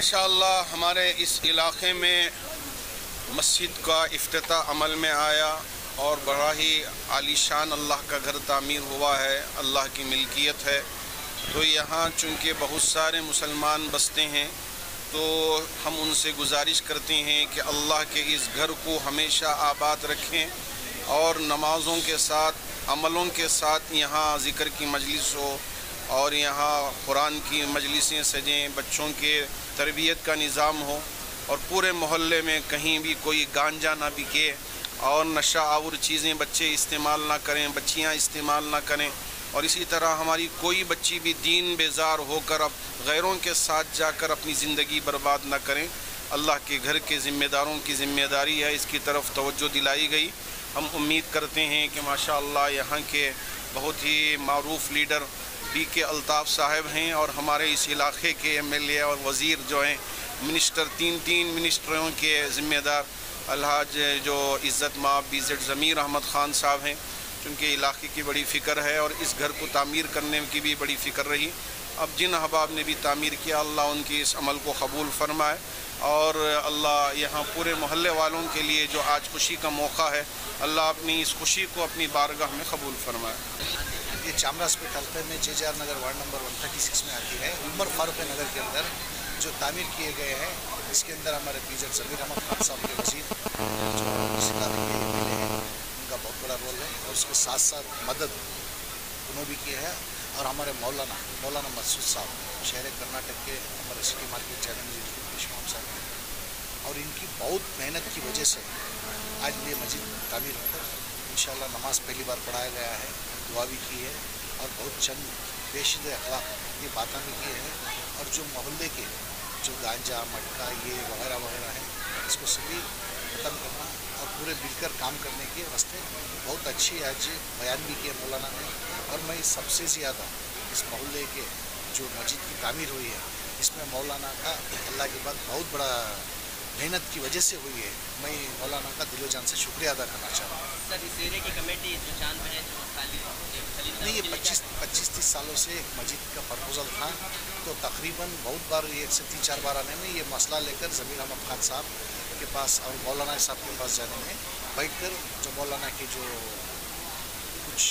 माशाअल्लाह हमारे इस इलाक़े में मस्जिद का इफ्तिताह अमल में आया और बड़ा ही आलीशान अल्लाह का घर तामीर हुआ है, अल्लाह की मिल्कियत है। तो यहाँ चूँकि बहुत सारे मुसलमान बसते हैं तो हम उनसे गुजारिश करते हैं कि अल्लाह के इस घर को हमेशा आबाद रखें और नमाज़ों के साथ, अमलों के साथ यहाँ ज़िक्र की मजलिस हो और यहाँ कुरान की मजलिसें सजें, बच्चों के तरबियत का निज़ाम हो और पूरे मोहल्ले में कहीं भी कोई गांजा ना बिके और नशा आवर चीज़ें बच्चे इस्तेमाल ना करें, बच्चियाँ इस्तेमाल ना करें। और इसी तरह हमारी कोई बच्ची भी दीन बेजार होकर अब गैरों के साथ जाकर अपनी ज़िंदगी बर्बाद ना करें। अल्लाह के घर के ज़िम्मेदारों की ज़िम्मेदारी है, इसकी तरफ तवज्जो दिलाई गई। हम उम्मीद करते हैं कि माशाअल्लाह यहाँ के बहुत ही मारूफ़ लीडर BK अल्ताफ़ साहब हैं और हमारे इस इलाक़े के MLA और वज़ीर जो हैं, मिनिस्टर, तीन मिनिस्टरों के ज़िम्मेदार अलहाज जो इज़्ज़त माब BZ ज़मीर अहमद ख़ान साहब हैं, क्योंकि इलाक़े की बड़ी फ़िक्र है और इस घर को तामीर करने की भी बड़ी फ़िक्र रही। अब जिन अहबाब ने भी तामीर किया, अल्लाह उनकी इस अमल को कबूल फरमाए और अल्लाह यहाँ पूरे मोहल्ले वालों के लिए जो आज खुशी का मौका है, अल्लाह अपनी इस खुशी को अपनी बारगाह में कबूल फरमाए। ये चामराज पेट हल्के में JJR नगर वार्ड नंबर 136 में आती है। उमर फारूक नगर के अंदर जो तामीर किए गए हैं, इसके अंदर हमारे BZ ज़मीर अहमद ख़ान साहब के वज़ीर जो इस इलाके के MLA हैं, उनका बहुत बड़ा रोल है और उसके साथ साथ मदद उन्होंने भी किया है। और हमारे मौलाना मसूद साहब शहर कर्नाटक के हमारे सिटी मार्केट चैलेंज इमाम साहब हैं और इनकी बहुत मेहनत की वजह से आज ये मस्जिद तामीर होकर इंशाअल्लाह नमाज पहली बार पढ़ाया गया है, दुआ भी की है और बहुत चंद पेशीदे अखलाक ये बातें भी की है। और जो मोहल्ले के जो गांजा मटका ये वगैरह वगैरह है, इसको सभी ख़त्म करना और पूरे मिलकर काम करने के वास्ते बहुत अच्छी आज बयान भी किया मौलाना ने। और मैं सबसे ज़्यादा इस मोहल्ले के जो मस्जिद की तामीर हुई है, इसमें मौलाना का अल्लाह के बाद बहुत बड़ा मेहनत की वजह से हुई है। मैं मौलाना का दिलो जान से शुक्रिया अदा करना चाहता हूँ। सर, इस एरिया की कमेटी जो चांद है जो खाली नहीं, ये 25-30 सालों से एक मस्जिद का प्रपोजल था, तो तकरीबन बहुत बार 1 से 3-4 बार आने में ये मसला लेकर ज़मीर अहमद ख़ान साहब के पास और मौलाना साहब के पास जाने में बैठकर जो मौलाना के जो कुछ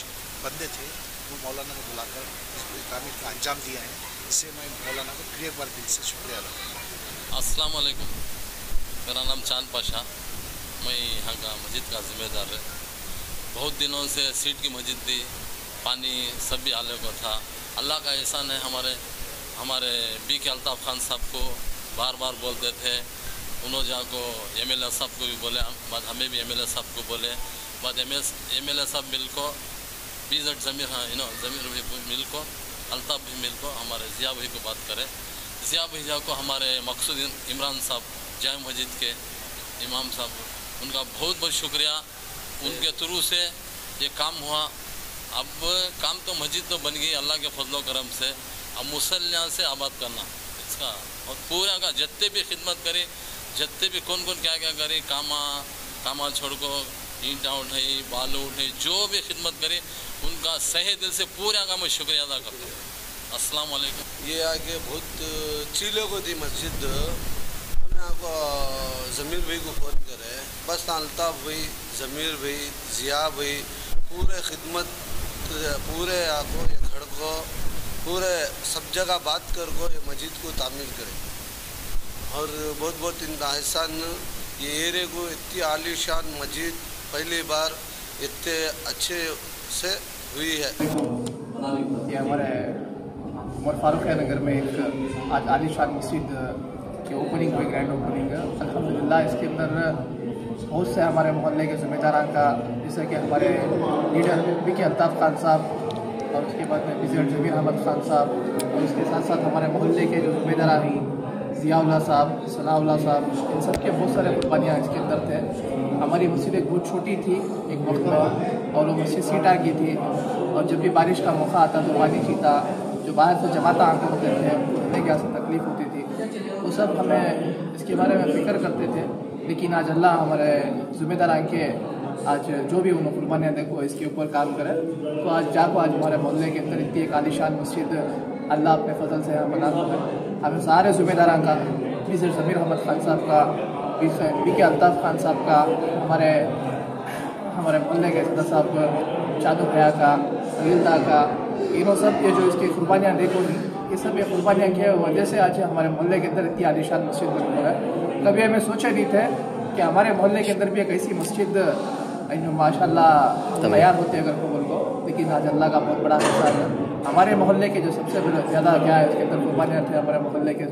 बंदे थे वो मौलाना ने बुलाकर इस तामीर का अंजाम दिया है। इससे मैं मौलाना को फिर एक बार दिल से शुक्रिया अदा करता हूँ। अस्सलाम वालेकुम, मेरा नाम चांद पाशा, मैं यहाँ का मस्जिद का ज़िम्मेदार है। बहुत दिनों से सीट की मस्जिद थी, पानी सब भी आले को था। अल्लाह का एहसान है, हमारे BK अल्ताफ़ खान साहब को बार बार बोलते थे, उन्होंने जाको MLA साहब को भी बोले, बाद हमें भी MLA साहब को बोले, बाद MLA साहब मिल को BZ ज़मीर, हाँ ज़मीर भी मिल को, अल्ताफ़ भी मिल को, हमारे ज़िया भाई को बात करें। ज़िया भैया को हमारे मकसूद इमरान साहब जाम मस्जिद के इमाम साहब, उनका बहुत बहुत शुक्रिया। उनके थ्रू से ये काम हुआ। अब काम तो मस्जिद तो बन गई अल्लाह के फजलो करम से। अब मुसल्ला से आबाद करना इसका और पूरा का जितने भी खिदमत करे, जितने भी कौन क्या करे, कामा छोड़ को ईंटा उठाई, बालू उठाई, जो भी खिदमत करे उनका सही दिल से पूरा का मैं शुक्रिया अदा करता हूँ। अस्सलाम वालेकुम। ये आगे बहुत चीलों को थी मस्जिद, हमने आपको ज़मीर भाई को फ़ोन करे, बस अल्ताफ़ भाई, ज़मीर भाई, ज़िया भाई पूरे खिदमत पूरे आपको ये खड़को पूरे सब जगह बात कर को ये मस्जिद को तामीर करे। और बहुत बहुत इनका एहसान, ये एरिया को इतनी आलीशान मस्जिद पहली बार इतने अच्छे से हुई है। ये हमारे उमर फारूक नगर में एक आज आलीशान मस्जिद की ओपनिंग हुई, ग्रैंड ओपनिंग। अल्हम्दुलिल्लाह इसके अंदर बहुत से हमारे मोहल्ले के ज़िम्मेदारान का, जैसे कि हमारे लीडर BK अल्ताफ़ खान साहब और उसके बाद में BZ ज़मीर अहमद ख़ान साहब और उसके साथ साथ हमारे मोहल्ले के जो ज़िम्मेदार हैं ज़ियाउल्लाह साहब, सनाउल्लाह साहब, इन सब के बहुत सारे कुर्बानियाँ इसके अंदर थे। हमारी मस्जिद एक बहुत छोटी थी एक वक्त में और वो मस्जिद सीटा की थी और जब भी बारिश का मौका आता तो पानी छीता, जो बाहर से जमाता आते होते थे उन्हें क्या से तकलीफ़ होती थी, वो सब हमें इसके बारे में फ़िक्र करते थे। लेकिन आज अल्लाह हमारे ज़िम्मेदार के आज जो भी उन्होंने कुर्बानियाँ देखो इसके ऊपर काम करे, तो आज हमारे मोहल्ले के अंदर इतनी एक आलीशान मस्जिद अल्लाह अपने फजल से यहाँ बना दो। हमें सारे ज़िम्मेदारान का पीजर ज़मीर अहमद खान साहब का, पी के अल्ताफ़ खान साहब का, हमारे मोहल्ले के सदर साहब चादू भैया का, अलीदा का, इन्हों सब ये जो इसकी कुर्बानियाँ देखो, ये सब ये कुर्बानियाँ की वजह से आज हमारे मोहल्ले के अंदर इतनी आलीशान मस्जिद बनी हुआ है। कभी हमें सोचे नहीं थे कि हमारे मोहल्ले के अंदर भी एक ऐसी मस्जिद माशाल्लाह तैयार होती है अगर कबूल को, लेकिन आज अल्लाह का बहुत बड़ा हिस्सा है। हमारे मोहल्ले के जो सबसे ज़्यादा क्या है उसके अंदर कुर्बानियाँ थे हमारे मोहल्ले के